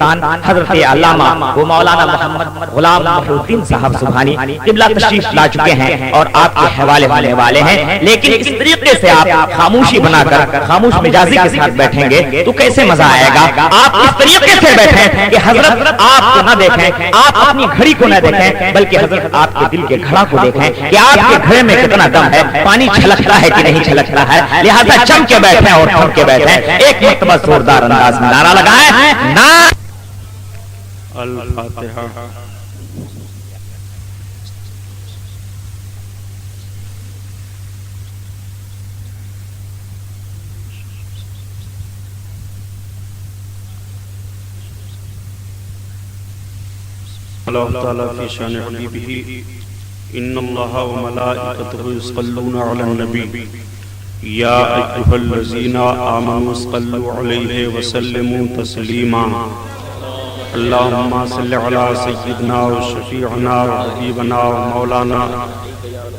حضرت علامہ و مولانا محمد غلام محی الدین صاحب سبحانی قبلہ تشریف لا چکے ہیں اور آپ کے حوالے ہونے والے ہیں، لیکن اس طریقے سے آپ خاموشی بنا کر خاموش مزاجی کے ساتھ بیٹھیں گے تو کیسے مزہ آئے گا؟ آپ اس طریقے سے بیٹھیں کہ حضرت آپ کو نہ دیکھیں، آپ اپنی گھڑی کو نہ دیکھیں، بلکہ حضرت آپ کے دل کے گھڑا کو دیکھیں کہ آپ کے گھڑے میں کتنا دم ہے، پانی چھلکتا ہے کہ نہیں چھلکتا ہے، لہذا چم کے بیٹھیں اور تھم کے بیٹھیں۔ ایک مرتبہ زوردار انداز میں نعرہ لگائیں، نعرہ الفاتحہ۔ اللہ تعالیٰ فی شان حبیبہ ان اللہ و ملائکتہ یصلون علی النبی یا ایھا الذین آمنوا صلوا علیہ وسلموا تسلیما۔ اللہم صل علی سیدنا و شفیعنا و حبیبنا و مولانا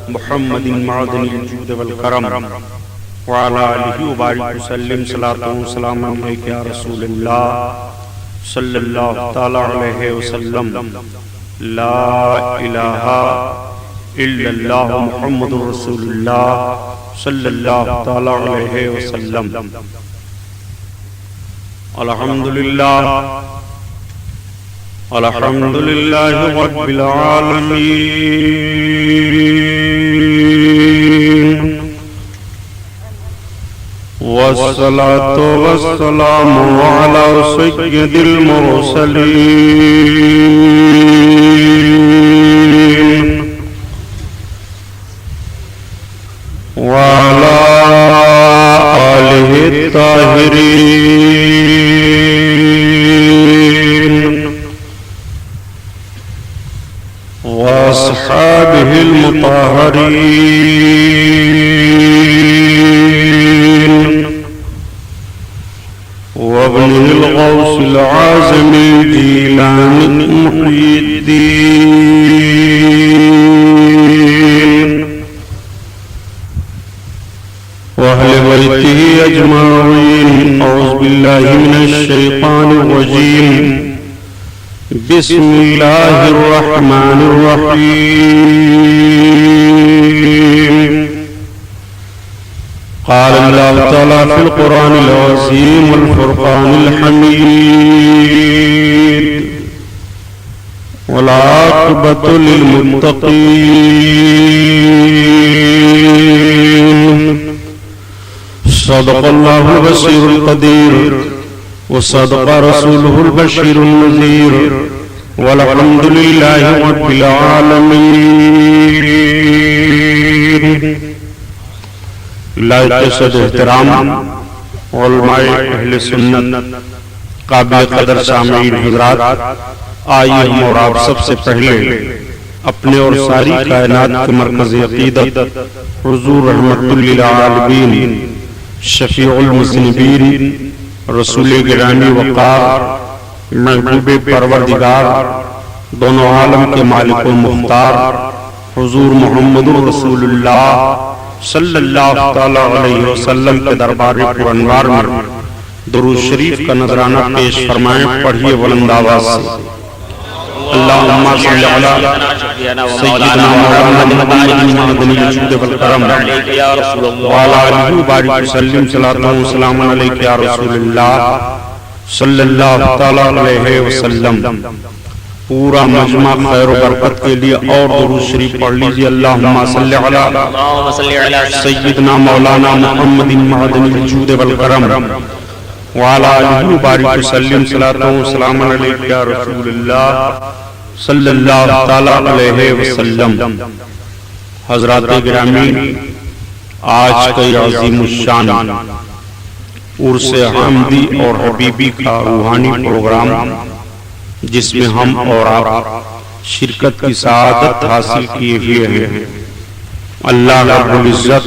محمد معدن الجود والکرم وعلی آلہ وبارک وسلم صلاۃ و سلام علیک یا رسول اللہ صلی اللہ تعالی علیہ وسلم۔ لا الہ الا اللہ محمد رسول اللہ صلی اللہ تعالی علیہ وسلم۔ الحمدللہ الحمدللہ رب العالمین والصلاة والسلام علی سید المرسلین وعلی آلہ الطاہرین واصحابہ المطہرین وابنہ الغوث العازم جیلانی محی الدین وأهل بيته أجمعين۔ أعوذ بالله من الشيطان الرجيم، بسم الله الرحمن الرحيم۔ قال الله تعالى في القرآن العظيم والفرقان الحميد والعاقبة للمتقين۔ صدق الله البصير القدير وصدق رسوله البشير النذير والحمد لله رب العالمين۔ لائق صد احترام علماء اہل سنت، قابل قدر سامعین حضرات، آئیے ہم اور آپ سب سے پہلے اپنے اور ساری کائنات کے مرکز عقیدت حضور رحمت للعالمین شفیع المذنبین رسول گرامی وقار محبوب پروردگار دونوں عالم کے مالک و مختار حضور محمد رسول اللہ صلی اللہ تعالی علیہ وسلم کے دربار پرانوار میں درود شریف کا نذرانہ پیش فرمائیں۔ پڑھیے بلند آواز سے۔ اللہم صلی علی سیدنا مولانا محمد معدن الجود والکرم وعلی آلہ وبارک وسلم صلاۃ و سلام علیک یا رسول اللہ صلی اللہ تعالی علیہ وسلم۔ پورا مجمع خیر و برکت کے لیے اور درود شریف پڑھ لیجئے۔ اللہم صلی علی سیدنا مولانا محمد معدن الجود والکرم وعلی آلہ وبارک وسلم صلاۃ و سلام علیک یا رسول اللہ صلی اللہ تعالی علیہ وسلم۔ حضرات گرامی، آج کا عظیم الشان عرس حمدی اور حبیبی کا روحانی پروگرام، جس میں ہم اور آپ شرکت کی سعادت حاصل کیے ہوئے ہیں، اللہ رب العزت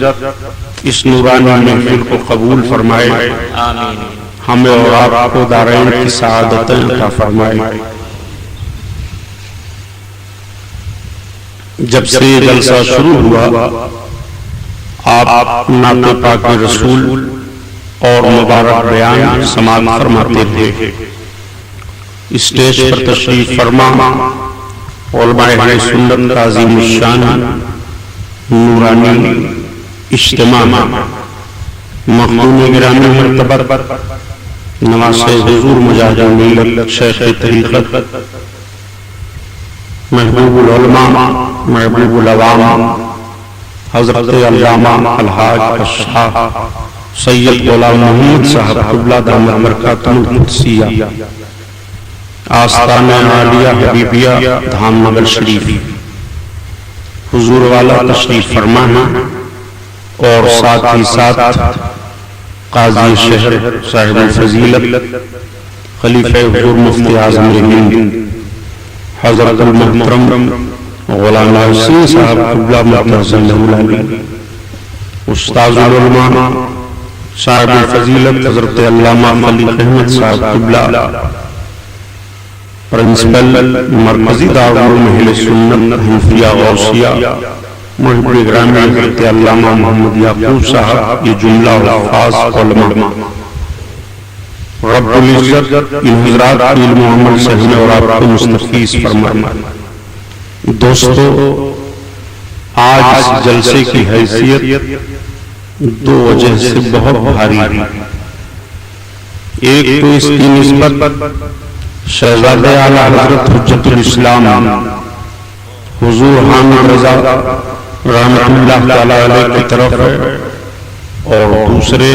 اس نورانی محفل کو قبول فرمائے، ہمیں اور آپ کو دارین کی سعادت عطا فرمائے۔ جب سے یہ جلسہ شروع ہوا، آپ نعت پاک رسول اور مبارک بیان سماعت فرماتے تھے۔ اسٹیج پر تشریف فرما علماء اہل سنت کا عظیم الشان نورانی اجتماع مخدوم گرامی مرتبہ نواسے حضور مجاہد ملت شیخ طریقت محبوب العلماء محبوب العوام حضرت علامہ الحاج الشاہ سید غلام محمد صاحب قبلہ دامت برکاتہ القدسیہ آستانہ عالیہ حبیبیہ دھام نگر شریف حضور والا تشریف فرما ہے اور ساتھ ہی ساتھ قاضی شہر صاحب الفضیلت خلیفہ حضور مفتی اعظم ہند حضرت المحترم غلام حسین صاحب قبلہ مرکز العلی استاذ العلماء صاحب الفضیلت حضرت علامہ خلیل احمد صاحب قبلہ پرنسپل مرکزی دارالعلوم اہل سنت حنفیہ غوثیہ محبوب گرامی حضرت علامہ محمد یعقوب صاحب یہ جملہ الفاظ علماء رب العزت ان حضرات کی علم و عمل سے ہمیں اور آپ کو مستفیض فرمائے۔ دوستو آج جلسے کی حیثیت دو وجہ سے بہت بھاری ہے۔ ایک تو اس کی نسبت شہزادہ اعلیٰ حضرت حجت الاسلام حضور حامد رضا رحمۃ اللہ تعالی علیہ کی طرف ہے، اور دوسرے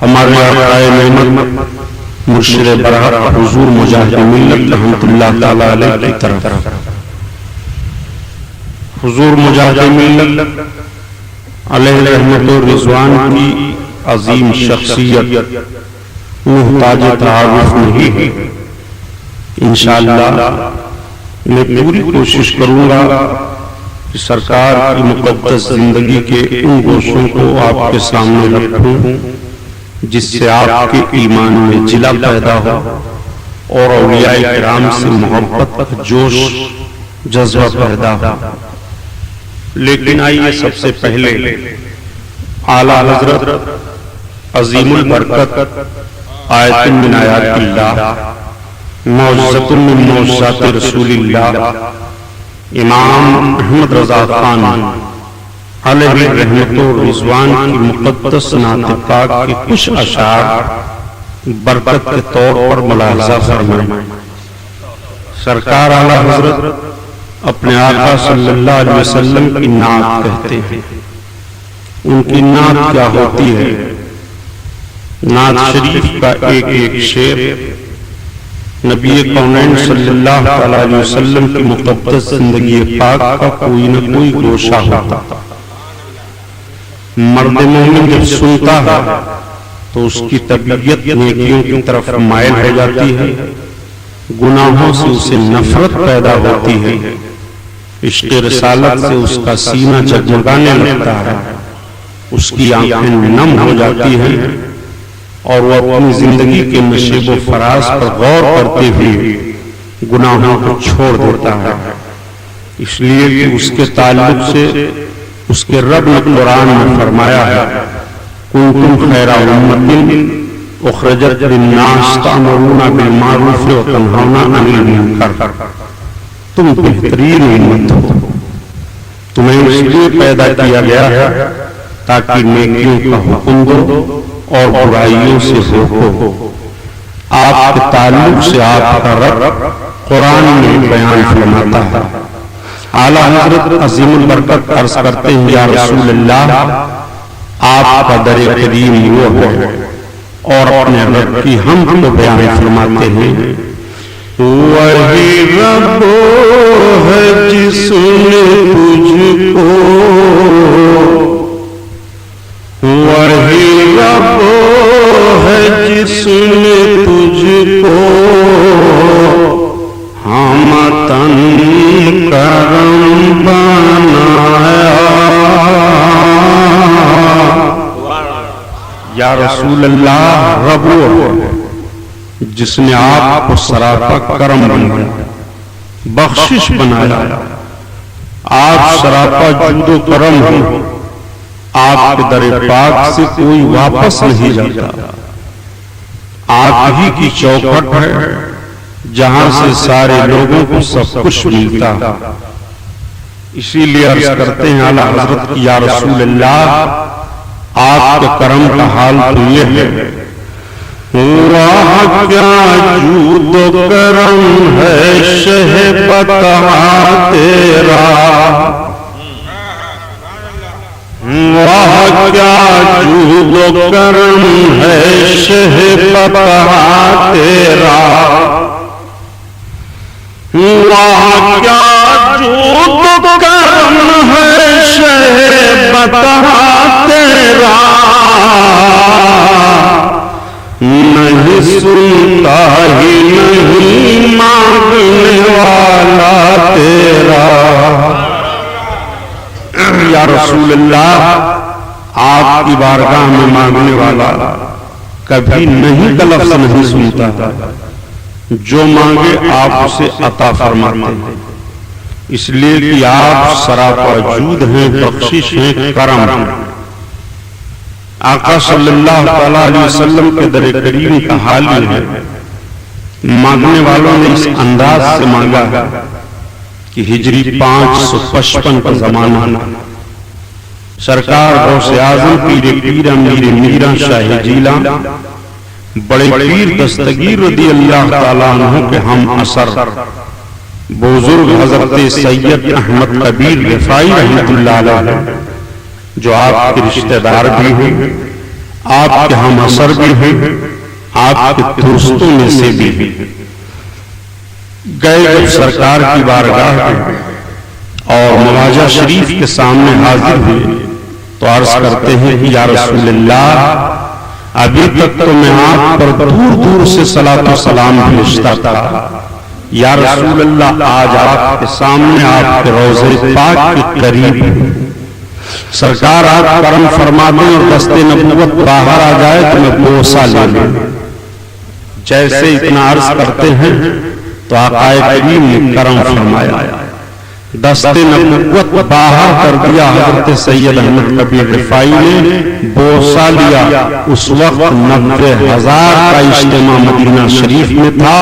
ہمارے آقائے نعمت مرشد برحق حضور مجاہد ملت رحمۃ اللہ تعالی علیہ کی طرف۔ حضور مجاہد ملت علیہ رحمت و رضوان کی عظیم شخصیت محتاج تعارف نہیں ہے۔ انشاءاللہ میں پوری کوشش کروں گا کہ سرکار کی مقدس زندگی کے ان گوشوں کو آپ کے سامنے رکھوں جس سے آپ کے ایمان میں جلا پیدا ہو اور اولیاء کرام سے محبت کا جوش جذبہ پیدا ہو۔ لیکن آئیے سب سے پہلے اعلیٰ حضرت عظیم البرکت آیت من آیات اللہ معجزۃ من معجزات رسول اللہ امام احمد رضا خان علیہ رحمت و رضوان کی مقدس نعت پاک کے کچھ اشعار برکت کے طور پر ملاحظہ فرمائیں۔ سرکار اعلیٰ حضرت اپنے آقا صلی اللہ علیہ وسلم کی نعت کہتے ہیں۔ ان کی نعت کیا ہوتی ہے؟ نعت شریف کا ایک ایک شعر نبی کونین صلی اللہ علیہ وسلم کی مقدس زندگی پاک کا کوئی نہ کوئی گوشہ ہوتا۔ مرد مومن جب سنتا ہے تو اس کی طبیعت نیکیوں کی طرف مائل ہو جاتی ہے، گناہوں سے اسے نفرت پیدا ہوتی ہے، عشق رسالت سے اس کا سینہ جگمگانے لگتا ہے، اس کی آنکھیں نم ہو جاتی ہیں، اور وہ اپنی زندگی کے نشیب و فراز پر غور کرتے ہوئے گناہوں کو چھوڑ دیتا ہے۔ اس لیے کہ اس کے تعلق سے اس کے رب نے قرآن میں فرمایا ہے کنتم خیر امۃ اخرجت للناس تأمرون بالمعروف وتنہون عن المنکر، تم بہترین امت ہو، تمہیں اس لیے پیدا کیا گیا ہے تاکہ نیکیوں کا حکم دو اور برائیوں سے روکو۔ آپ کے تعلق سے آپ کا رب قرآن میں بیان فرماتا ہے۔ اعلیٰ حضرت عظیم البرکت عرض کرتے ہیں یا رسول اللہ آپ کا در کریم وہ ہے، اور اپنے رب کی حمد کو بیان فرماتے ہیں وہی رب ہے جس نے تجھ کو، وہی رب ہے جس نے تجھ کو ہمتن کرم بنایا۔ یا رسول اللہ رب وہ ہے جس نے آپ کو سراپا کرم بنایا، بخشش بنایا۔ آپ سراپا جود و کرم ہو، آپ کے در پاک سے کوئی واپس نہیں جاتا۔ آپ ہی کی چوکھٹ ہے جہاں سے سارے لوگوں کو سب کچھ ملتا ہے۔ اسی لیے عرض کرتے ہیں اعلیٰ حضرت کی، یا رسول اللہ آپ کے کرم کا حال تو یہ ہے، راہ کیا جود و کرم ہے شہ بتا تیرا، راہ کیا جود و کرم ہے شہ بتا تیرا، راہ کیا جود و کرم ہے شہ بتا تیرا، نہیں سنتا ہی نہیں مانگنے والا تیرا۔ یا رسول اللہ آپ کی بارگاہ میں مانگنے والا کبھی نہیں کا لفظ نہیں سنتا، جو مانگے آپ اسے عطا فرماتے ہیں، اس لیے کہ آپ سراپا جود ہیں، بخشش ہیں، کرم ہیں۔ آقا صلی اللہ علیہ وسلم کے در کریم کا حال یہ ہے، مانگنے والوں نے اس انداز سے مانگا کہ ہجری 555 کا زمانہ، سرکار غوث اعظم پیر پیر امیر میرا شاہ جیلان، بڑے پیر دستگیر رضی اللہ تعالیٰ عنہ کے ہم اثر بزرگ حضرت سید احمد کبیر رفاعی رحمت اللہ علیہ، جو آپ کے رشتہ دار بھی ہیں، آپ کے ہم اثر بھی ہیں، آپ کے درستوں میں سے بھی ہیں، گئے جب سرکار کی بارگاہ میں اور مواجہ شریف کے سامنے حاضر ہوئے تو عرض کرتے ہیں کہ یا رسول اللہ ابھی تک تو میں آپ پر دور دور سے صلاۃ و سلام بھیجتا تھا، یا رسول اللہ آج آپ کے سامنے آپ کے روضہ پاک کے قریب سرکار آپ کرم فرما دیں اور دست نبوت باہر آ جائے تو میں بوسہ لے لوں۔ جیسے اتنا عرض کرتے ہیں تو آقا کریم نے کرم فرمایا، دست نبوت باہر کر دیا حضرت سید احمد کبیر رفاعی نے، بوسہ لیا۔ اس وقت 90,000 کا اجتماع مدینہ شریف میں تھا،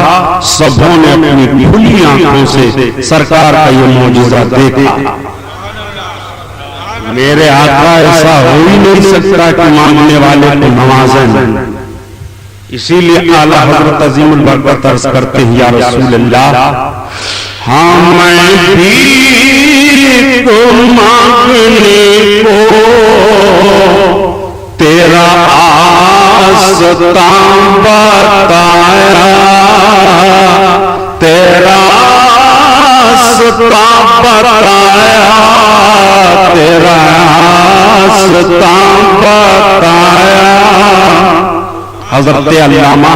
سبوں نے اپنی کھلی آنکھوں سے سرکار کا یہ معجزہ دیکھا۔ میرے آقا ایسا ہو ہی نہیں سکتا کہ مانگنے والے کو نوازیں، اسی لیے اعلیٰ حضرت عظیم البرکت عرض کرتے ہیں یا رسول اللہ ہاں میں پیر کو مانگنے کو تیرا آستان بتایا، تیرا آستان بتایا، تیرا آستان بتایا۔ حضرت علامہ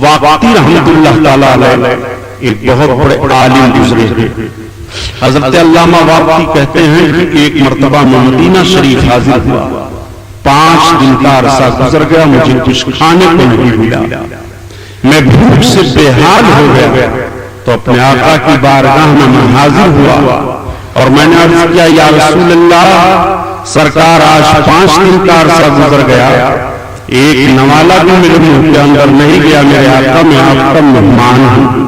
واقعی رحمت اللہ تعالیٰ علیہ ایک بہت بڑے عالم گزرے ہیں۔ حضرت علامہ واقعی کہتے ہیں کہ ایک مرتبہ میں مدینہ شریف حاضر ہوا، 5 دن کا عرصہ گزر گیا، مجھے کچھ کھانے کو نہیں ملا، میں بھوک سے بے حال ہو گیا، تو اپنے آقا کی بارگاہ میں حاضر ہوا اور میں نے عرض کیا یا رسول اللہ سرکار آج 5 دن کا عرصہ گزر گیا، ایک نوالا بھی میرے منہ کے اندر نہیں گیا، میرے آقا میں آپ کا مہمان ہوں۔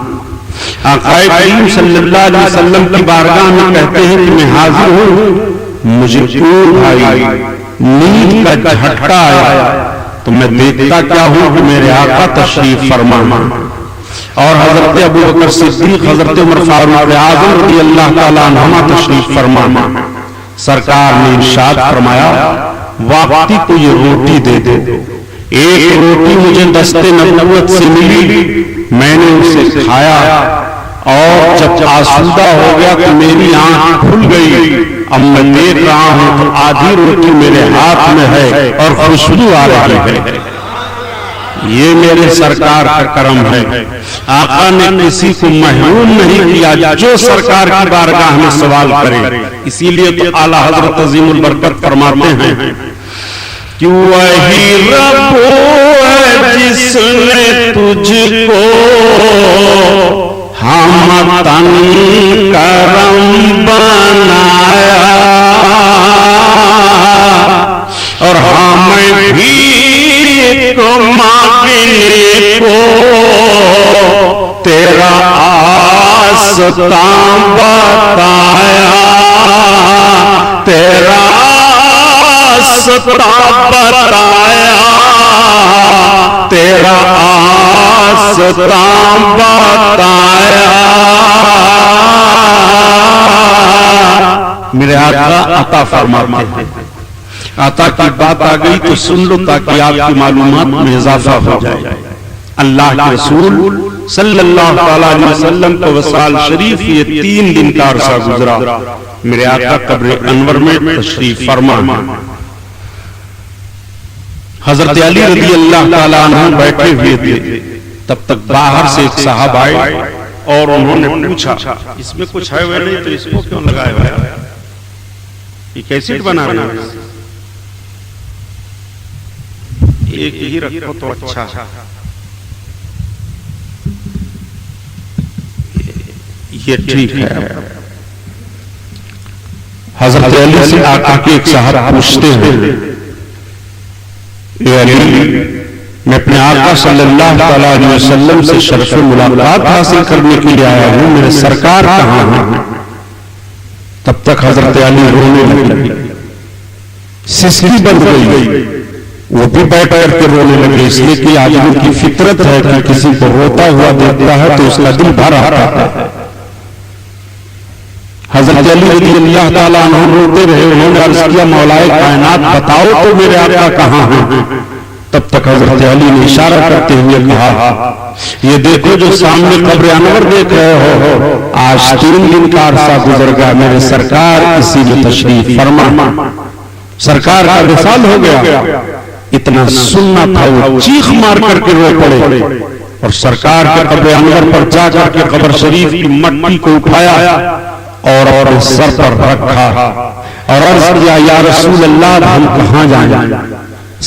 آقا کریم صلی اللہ علیہ وسلم کی بارگاہ میں کہتے ہیں کہ میں حاضر ہوں، مجھے کیوں بھائی نیند کا جھٹکا آیا تو میں دیکھتا کیا ہوں کہ میرے آقا تشریف فرما، اور حضرت ابو بکر صدیق، حضرت عمر فاروق اعظم رضی اللہ تعالیٰ عنہما تشریف فرما۔ سرکار نے ارشاد فرمایا واقعی کو یہ روٹی دے دو۔ ایک روٹی مجھے دست نبوت سے ملی، میں نے اسے کھایا اور جب آسودہ ہو گیا تو میری آنکھ کھل گئی، اب میں دیکھ رہا ہوں تو آدھی روٹی میرے ہاتھ میں ہے اور خوشبو آ رہی ہے۔ یہ میرے سرکار کا کرم ہے، آقا نے کسی کو محروم نہیں کیا جو سرکار کی بارگاہ میں سوال کرے۔ اسی لیے تو اعلیٰ حضرت عظیم البرکت فرماتے ہیں کہ وہی رب ہے جس نے تجھ کو ہمتن کرم بنایا، اور ہمیں بھی کو ناگنے کو تیرا آستان بتایا، تیرا آستان بتایا، تیرا آستان بتایا۔ میرے آقا عطا فرماتے ہیں، عطا کی بات آ گئی تو سن لو تاکہ آپ کی معلومات میں اضافہ ہو جائے۔ اللہ کے رسول صلی اللہ علیہ وسلم کو وصال شریف یہ 3 دن کا عرصہ گزرا، میرے آقا قبر انور میں تشریف فرما۔ حضرت علی رضی اللہ تعالیٰ عنہ بیٹھے ہوئے تھے، تب تک باہر سے ایک صاحب آئے اور انہوں نے پوچھا اس میں کچھ ہے وہ نہیں تو اس کو کیوں لگائے ہوئے ہیں؟ یہ کیسے بنا رہے ہیں؟ ایک ہی رکھو تو اچھا ہے۔ یہ ٹھیک ہے۔ حضرت علی سے آقا کے ایک صاحب پوچھتے ہیں، اے علی میں اپنے آقا صلی اللہ علیہ وسلم سے شرف ملاقات حاصل کرنے کے لیے آیا ہوں، میرے سرکار کہاں ہیں؟ تب تک حضرت علی رونے لگے، سسکی بند گئی، وہ بھی بیٹھ کر کے رونے لگے، اس لیے کہ آدمی کی فطرت ہے کہ کسی کو روتا ہوا دیکھتا ہے تو اس کا دل بھر آتا ہے۔ حضرت علی رضی اللہ تعالیٰ عنہ روتے رہے، انہوں نے عرض کیا مولا کائنات بتاؤ تو میرے آقا کہاں ہیں؟ تب تک حضرت علی نے اشارہ کرتے ہوئے کہا یہ دیکھو جو سامنے قبر انور دیکھ رہے ہو، آج 3 دن کا عرصہ گزر گیا، میرے سرکار اسی میں تشریف فرما، سرکار کا وصال ہو گیا۔ اتنا سننا تھا وہ چیخ مار کر کے رو پڑے اور سرکار کے قبر انور پر جا کر کے قبر شریف کی مٹی کو اٹھایا اور سر پر رکھا اور عرض کیا یا رسول اللہ ہم کہاں جائیں؟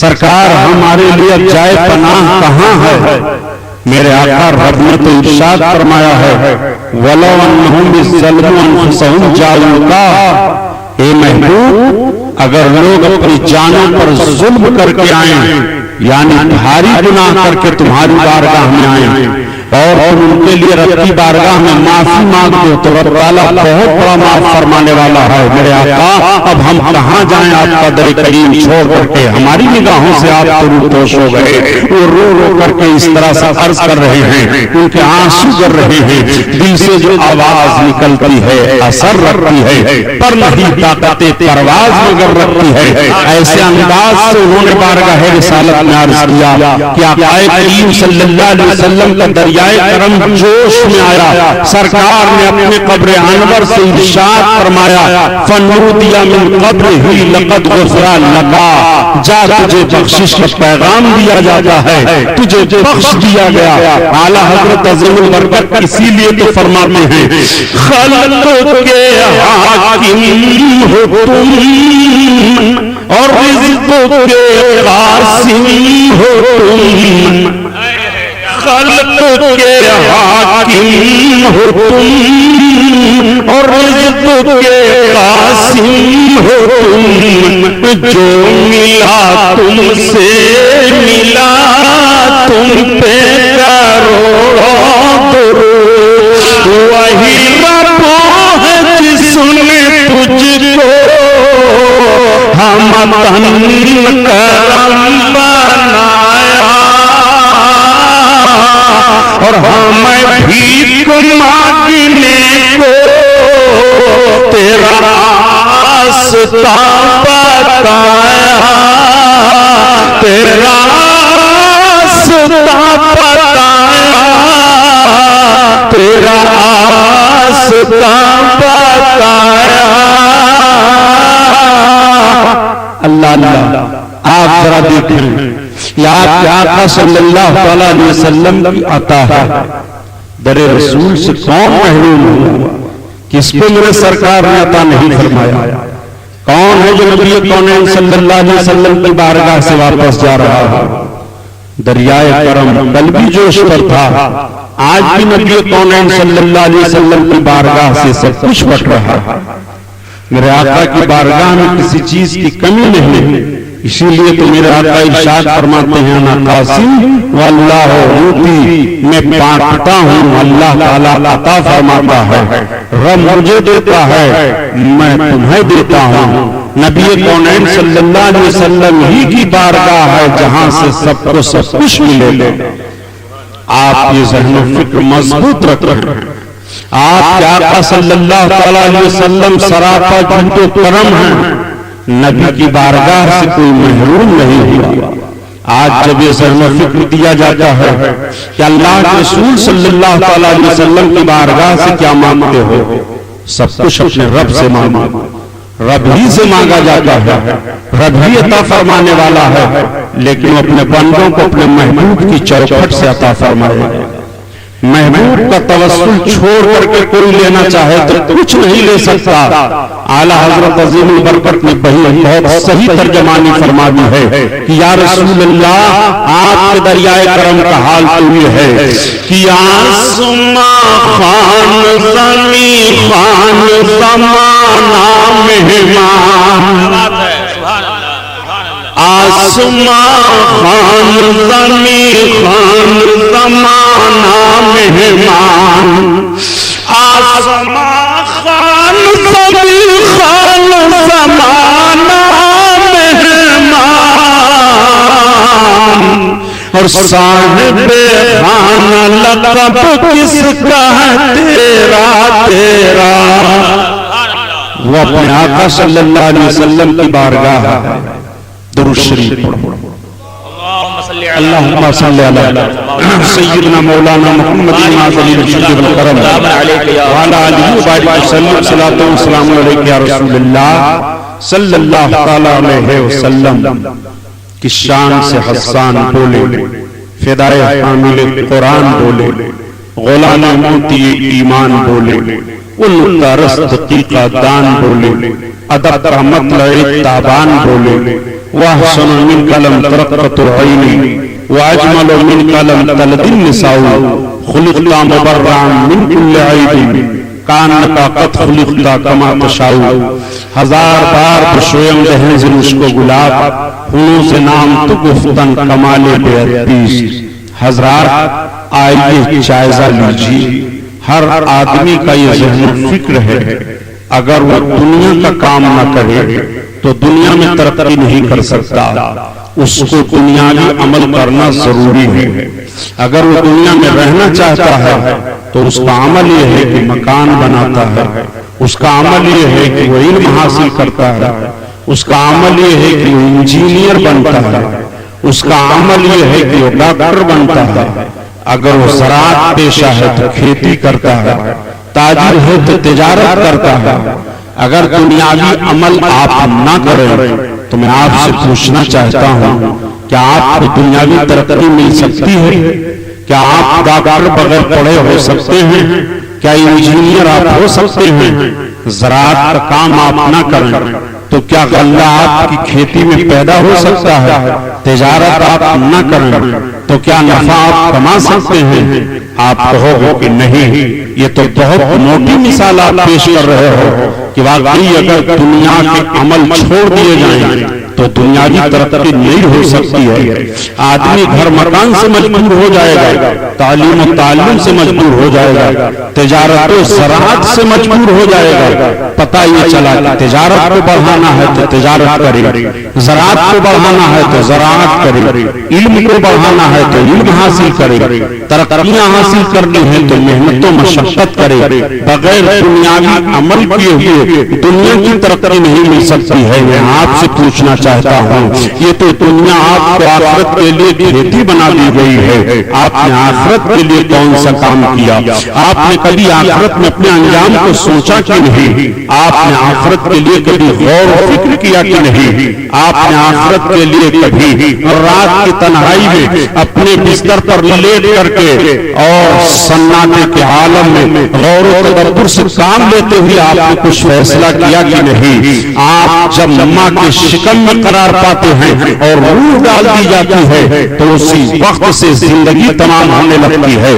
سرکار ہمارے لیے جائے پناہ کہاں ہے؟ میرے آقا رب نے تو ارشاد فرمایا ہے وَلَوْ أَنَّهُمْ بِالظَّلْمُ أَنفُسَهُمْ جَاءُوكَ، اے محبوب اگر لوگ اپنی جانوں پر ظلم کر کے آئیں، یعنی بھاری گناہ کر کے تمہاری بارگاہ میں آئیں اور تم ان کے لیے رب کی بارگاہ میں معافی مانگ دو تو رب تعالیٰ بہت بڑا معاف فرمانے والا ہے۔ میرے آقا اب ہم کہاں جائیں آپ کا در کریم چھوڑ کر کے؟ ہماری نگاہوں سے آپ تو روپوش ہو گئے، وہ رو رو کر کے اس طرح سے عرض کر رہے ہیں، ان کے آنسو گر رہے ہیں، دل سے جو آواز نکلتی ہے اثر رکھتی ہے پر نہیں طاقت پرواز مگر رکھتی ہے۔ ایسے انداز سے انہوں نے بارگاہ رسالت میں عرض کیا کہ آقا کریم صلی اللہ علیہ وسلم کا دریائے کرم جوش میں آیا، سرکار نے اپنے قبر انور سے ارشاد فرمایا فَنُودِيَ مِنْ قَبْرِهِ لَقَدْ غُفِرَ لَكَ، جا تجھے بخشش کا پیغام دیا جاتا ہے، تجھے بخش دیا گیا۔ اعلیٰ حضرت عظیم البرکت اسی لیے تو فرماتے ہیں خلق کے حاکم ہو تم اور رزق کے قاسم ہو تم، خلق کے حاکم ہو تم اور رزق کے قاسم ہو تم، جو ملا تم سے ملا تم پہ کروڑوں درود، وہی رب ہے جس نے تجھ کو ہم تن کرم بنایا اور ہمیں بھیک مانگنے کو تیرا راستہ بتایا، تیرا راستہ بتایا، تیرا راستہ بتایا۔ اللہ اللہ آپ ذرا دیکھیں یہ آپ کے آقا صلی اللہ علیہ وسلم کی عطا ہے، در رسول سے کون محروم ہوا؟ کس کو میرے سرکار نے عطا نہیں فرمایا؟ کون ہے جو نبی کونین صلی اللہ علیہ وسلم کی بارگاہ سے واپس جا رہا ہے؟ دریائے کرم کل بھی جوش پر تھا، آج بھی نبی کونین صلی اللہ علیہ وسلم کی بارگاہ سے سب کچھ بٹ رہا ہے۔ میرے آقا کی بارگاہ میں کسی چیز کی کمی نہیں، اسی لیے تو میرے آقا ارشاد فرماتے ہیں انا قاسم واللہ یعطی، میں بانٹتا ہوں، اللہ تعالیٰ عطا فرماتا ہے، رب مجھے دیتا ہے، میں تمہیں دیتا ہوں۔ نبی کونین صلی اللہ علیہ وسلم ہی کی بارگاہ ہے جہاں سے سب کو سب کچھ ملے۔ آپ یہ ذہن و فکر مضبوط رکھیں، آپ کے آقا صلی اللہ علیہ وسلم سراپا جود و کرم ہیں، نبی کی بارگاہ سے کوئی محروم نہیں ہوا۔ آج جب یہ ذہن و فکر دیا جاتا ہے کہ اللہ کے رسول صلی اللہ علیہ وسلم کی بارگاہ سے کیا مانگتے ہو، سب کچھ اپنے رب سے مانگو، رب ہی سے مانگا جاتا ہے، رب ہی عطا فرمانے والا ہے، لیکن اپنے بندوں کو اپنے محبوب کی چوکھٹ سے عطا فرمائے۔ محبوب کا توسل چھوڑ کر کے کوئی لینا چاہے تو کچھ نہیں لے سکتا۔ اعلیٰ حضرت عظیم البرکت نے بہت صحیح ترجمانی فرما دی ہے کہ یا رسول اللہ، آپ کے دریائے کرم کا حال تو یہ ہے کہ آسمان خان زمین خان زمانہ مہمان، آسمان خان زمین خان زمانہ مہمان، آسمان خان زمین خان زمانہ مہمان، اور صاحب خانہ لقب کس کا ہے تیرا تیرا۔ وہ اپنے آقا صلی اللہ علیہ وسلم کی بارگاہ ہے، درود شریف پڑھو۔ اللہم صلی علی سیدنا مولانا محمد معظم الجود والکرم وعلی آلہ وبارک وسلم، صلاۃ و سلام علیک یا رسول اللہ صلی اللہ علیہ وسلم۔ کی شان سے حسان بولے، فدائے حامل قرآن بولے، غلام موتی ایمان بولے، ان کا رس دقیقہ دان بولے، ادب کا مطلع تابان بولے، وَأَحْسَنُ مِنْكَ لَمْ تَرَقَّتُ عَيْنِي وَأَجْمَلُ مِنْكَ لَمْ تَلِدِ النِّسَاءُ خُلِقْتَ مُبَرَّأً مِنْ كُلِّ عَيْبٍ كَأَنَّكَ قَدْ خُلِقْتَ كَمَا تَشَاءُ۔ ہزار بار بشویم دہیں سے مشک و گلاب، ہنوں سے نام تو گفتن کمال بیعتیس۔ حضرات آئیے جائزہ لیجیے، ہر آدمی کا یہ ذہن و فکر ہے، اگر وہ دنیا کا کام نہ کرے تو دنیا میں ترقی نہیں کر سکتا، اس کو دنیاوی عمل کرنا ضروری ہے۔ اگر وہ دنیا میں رہنا چاہتا ہے تو اس کا عمل یہ ہے کہ مکان بناتا ہے، اس کا عمل یہ ہے کہ وہ علم حاصل کرتا ہے، اس کا عمل یہ ہے کہ وہ انجینئر بنتا ہے، اس کا عمل یہ ہے کہ وہ ڈاکٹر بنتا ہے، اگر وہ زراعت پیشہ ہے تو کھیتی کرتا ہے، تاجر ہے تو تجارت کرتا ہے۔ اگر دنیاوی عمل آپ نہ کریں تو میں آپ سے پوچھنا چاہتا ہوں، کیا آپ کو دنیاوی ترقی مل سکتی ہے؟ کیا آپ ڈاکٹر بغیر پڑھے ہو سکتے ہیں؟ کیا انجینئر آپ ہو سکتے ہیں؟ زراعت کا کام آپ نہ کریں تو کیا غلہ آپ کی کھیتی میں پیدا ہو سکتا ہے؟ تجارت آپ نہ کریں تو کیا نفع آپ کما سکتے ہیں؟ آپ کہو گے کہ نہیں، یہ تو بہت موٹی مثال آپ پیش کر رہے ہو کہ واقعی اگر دنیا کے عمل چھوڑ دیے جائیں تو دنیاوی ترقی نہیں ہو سکتی ہے۔ آدمی گھر مکان سے مجبور ہو جائے گا، تعلیم و تعلم سے مجبور ہو جائے گا، تجارت و زراعت سے مجبور ہو جائے گا۔ پتہ یہ چلا کہ تجارت کو بڑھانا ہے تو تجارت کرے، زراعت کو بڑھانا ہے تو زراعت کرے، علم کو بڑھانا ہے تو علم حاصل کرے، ترقیاں حاصل کرنی ہے تو محنت و مشقت کرے۔ بغیر دنیاوی عمل کیے ہوئے دنیا کی ترقی نہیں مل سکتی ہے۔ میں آپ سے پوچھنا چاہتا ہوں، یہ تو دنیا آپ کو آخرت کے لیے کھیتی بنا دی گئی ہے، آپ نے آخرت کے لیے کون سا کام کیا؟ آپ نے کبھی آخرت میں اپنے انجام کو سوچا کہ نہیں؟ آپ نے آخرت کے لیے کبھی غور و فکر کیا کہ نہیں؟ آپ نے آخرت کے لیے کبھی رات کی تنہائی میں اپنے بستر پر لیٹ کر کے اور سناٹے کے عالم میں غور و تدبر سے کام لیتے ہوئے آپ نے کچھ فیصلہ کیا کہ نہیں؟ آپ جب ماں کے شکم میں قرار پاتے ہیں اور روح ڈال دی جاتی ہے تو اسی وقت سے زندگی تمام ہونے لگتی ہے۔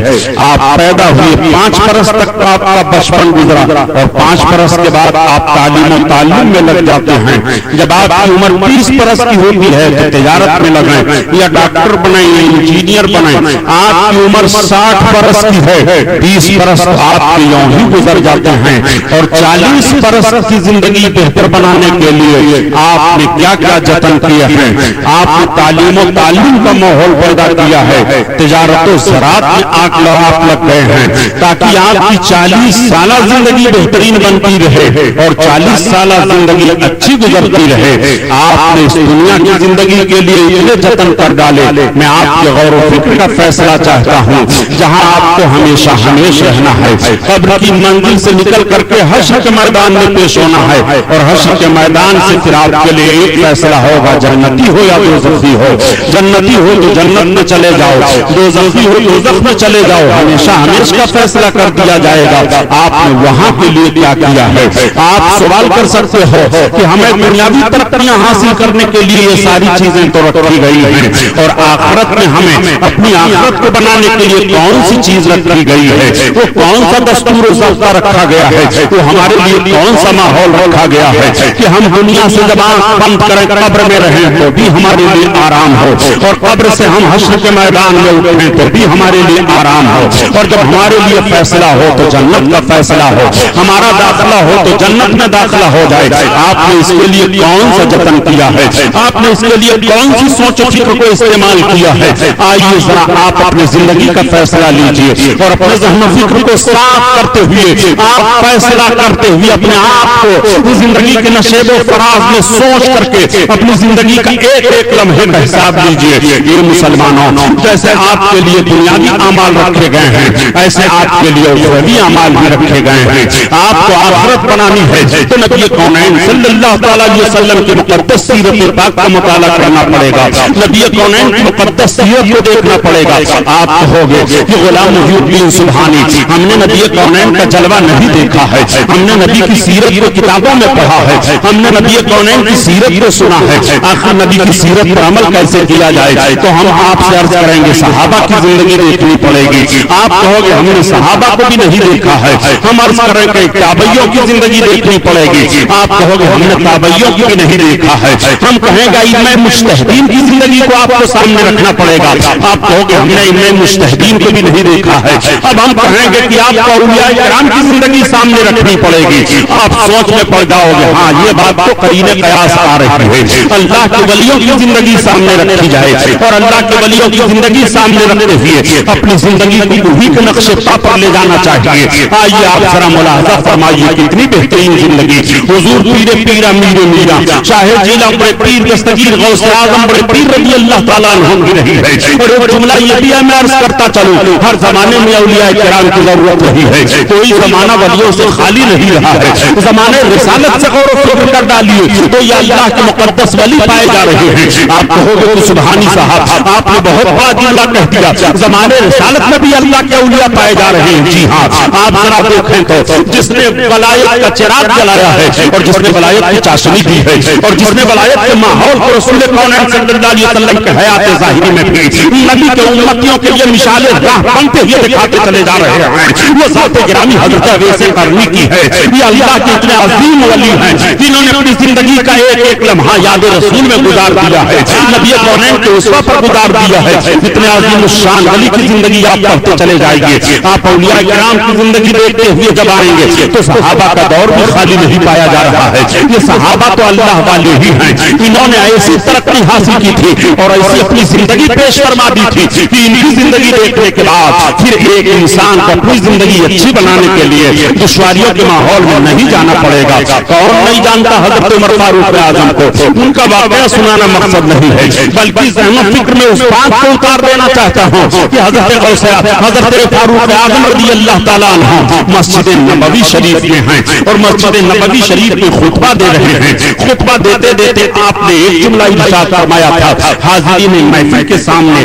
آپ پیدا ہوئے 5 برس تک آپ کا بچپن گزرا اور 5 برس کے بعد آپ تعلیم و تعلیم میں لگ جاتے ہیں۔ جب آپ کی عمر 30 برس کی ہوتی ہے تو تجارت میں لگیں یا ڈاکٹر بنیں یا انجینئر بنیں۔ آپ کی عمر 60 برس کی ہے، 20 برس آپ کے یوں ہی گزر جاتے ہیں اور 40 برس کی زندگی بہتر بنانے کے لیے آپ نے کیا کیا جتن کیے ہیں؟ آپ نے تعلیم و تعلیم کا ماحول پیدا کیا ہے، تجارت و زراعت میں آپ لگ گئے ہیں تاکہ آپ کی 40 سالہ زندگی بہترین بنتی رہے اور 40 سالہ زندگی اچھی گزرتی رہے۔ آپ نے اس دنیا کی زندگی کے لیے اتنے جتن کر ڈالے۔ میں آپ کے غور و فکر کا فیصلہ چاہتا ہوں، جہاں آپ کو ہمیشہ ہمیشہ رہنا ہے، قبر کی منزل سے نکل کر کے حشر کے میدان میں پیش ہونا ہے اور حشر کے میدان سے پھر آپ کے لیے ایک فیصلہ ہوگا، جنتی ہو یا دوزخی ہو۔ جنتی ہو تو جنت میں چلے جاؤ، دوزخی ہو دوزخ میں چلے جاؤ، ہمیشہ ہمیشہ کا فیصلہ کر دیا جائے گا۔ آپ نے وہاں کے لیے کیا کیا ہے؟ آپ سوال کر سکتے ہو کہ ہمیں دنیاوی ترقیاں حاصل کرنے کے لیے یہ ساری چیزیں تو رکھی گئی ہیں اور آخرت میں ہمیں اپنی آخرت کو بنانے کے لیے کون سی چیز رکھی گئی ہے؟ وہ کون سا دستور و ضابطہ رکھا گیا ہے؟ وہ ہمارے لیے کون سا ماحول رکھا گیا ہے کہ ہم دنیا سے جب آنکھ بند کریں قبر میں رہیں تو بھی ہمارے لیے آرام ہو، اور قبر سے ہم حشر کے میدان میں اٹھیں تو بھی ہمارے لیے آرام ہو، اور جب ہمارے لیے فیصلہ ہو تو جنت کا فیصلہ ہو، ہمارا داخلہ ہو تو جنت میں داخلہ ہو جائے۔ آپ نے اس کے لیے کون سا جتن کیا ہے؟ آپ نے اس کے لیے کون سی سوچ و فکر کو استعمال کیا ہے؟ آئیے ذرا آپ اپنی زندگی کا فیصلہ لیجئے اور اپنے ذہن و فکر کو صاف کرتے ہوئے آپ فیصلہ کرتے ہوئے اپنے آپ کو زندگی کے نشیب و فراز میں سوچ کر کے اپنی زندگی کا ایک ایک لمحے کا حساب لیجئے۔ یہ مسلمانوں، جیسے آپ کے لیے دنیاوی اعمال رکھے گئے ہیں ایسے آپ کے لیے اخروی اعمال بھی رکھے گئے ہیں۔ آپ کو آخرت بنانی ہے تو نبی کونین صلی اللہ تعالیٰ علیہ وسلم کی مقدس سیرت پاک کا مطالعہ کرنا پڑے گا، نبی کونین کی مقدس سیرت کو دیکھنا پڑے گا۔ آپ کہو گے کہ غلام محی الدین سبحانی، ہم نے نبی کونین کا جلوہ نہیں دیکھا ہے، ہم نے نبی کی سیرت کو کتابوں میں پڑھا ہے، ہم نے نبی کونین کی سیرت کو سنا ہے، آخر نبی کی سیرت پر عمل کیسے کیا جائے؟ تو ہم آپ سے عرض کریں گے صحابہ کی زندگی دیکھنی پڑے گی۔ آپ کہو گے ہم نے صحابہ کو بھی نہیں دیکھا ہے، ہم عرض کریں گے تابعیوں کی زندگی دیکھنی پڑے گی۔ آپ کہو گے ہم نے تابعیوں کی بھی نہیں دیکھا ہے، ہم کہیں گے ائمہ مجتہدین کی زندگی کو آپ کو سامنے رکھنا پڑے گا۔ آپ کہو گے ہم نے ائمہ مجتہدین کو بھی نہیں دیکھا ہے، اب ہم کہیں گے کہ آپ کو اولیاء کرام کی زندگی سامنے رکھنی پڑے گی۔ آپ سوچ میں پڑ جاؤ گے ہاں یہ بات تو قرین قیاس آ رہی ہے، اللہ کے ولیوں کی زندگی سامنے رکھی جائے اور اللہ کے ولیوں کی زندگی سامنے رکھتے ہوئے اپنی زندگی کو انہی کے نقش پا پر لے جانا چاہیے۔ آئیے آپ ذرا ملاحظہ فرمائیے کتنی بہترین زندگی حضور پیر امیر میرا شاہ جیلا بڑے پیر دستگیر غوث اعظم بڑے پیر رضی اللہ تعالیٰ عنہ کی رہی ہے۔ اور ایک جملہ یہ بھی میں عرض کرتا چلوں، ہر زمانے میں اولیاء کرام کی ضرورت رہی ہے، کوئی زمانہ ولیوں سے خالی نہیں رہا ہے۔ زمانے رسالت سے غور و فکر کر ڈالیے تو یہ اللہ کے مقدس ولی پائے جا رہے ہیں۔ آپ کہو گے کہ سبحانی صاحب آپ نے بہت بڑا جملہ کہہ دیا، زمانے رسالت میں بھی اللہ کے اولیاء پائے جا رہے ہیں۔ جی ہاں، آپ ذرا دیکھیں تو جس نے ولایت کا چراغ جلایا ہے اور جس نے ولایت کی چاشنی دی ہے اور جس نے ولایت کے ماحول کو رسول کونین صلی اللہ علیہ وسلم کے حیات ظاہری میں بھی نبی کے امتیوں کے لیے مثال راہ بنتے ہوئے دکھاتے چلے جا رہے ہیں، وہ ذات گرامی حضرت اویس قرنی کی ہے۔ یہ اللہ کے اتنے عظیم ولی ہیں جنہوں نے اپنی زندگی کا ایک ایک لمحہ یاد رسول میں گزار دیا ہے، نبی کونین کے اسوہ پر گزار دیا ہے۔ اتنے عظیم الشان ولی کی زندگی آپ پڑھتے چلے جائیں گے، آپ اولیاء کرام کی زندگی دیکھتے ہوئے جب آئیں گے تو صحابہ کا دور بھی خالی نہیں پایا جا رہا ہے۔ یہ صحابہ تو اللہ والے ہی ہیں، انہوں نے ایسی ترقی حاصل کی تھی اور ایسی اپنی زندگی پیش فرما دی تھی کہ ان کی زندگی دیکھنے کے بعد پھر ایک انسان کو اپنی زندگی اچھی بنانے کے لیے دشواریوں کے ماحول میں نہیں جانا پڑے گا۔ کون نہیں جانتا حضرت عمر فاروق اعظم کو؟ ان کا واقعہ سنانا مقصد نہیں ہے بلکہ ذہن و فکر میں اس بات کو اتار دینا چاہتا ہوں کہ حضرت فاروق اعظم رضی اللہ تعالیٰ عنہ مسجد نبوی شریف میں ہیں اور مسجد نبوی شریف میں خطبہ دے رہے ہیں۔ خطبہ دیتے دیتے آپ نے ایک جملہ ارشاد فرمایا تھا حاضرین محفل کے سامنے،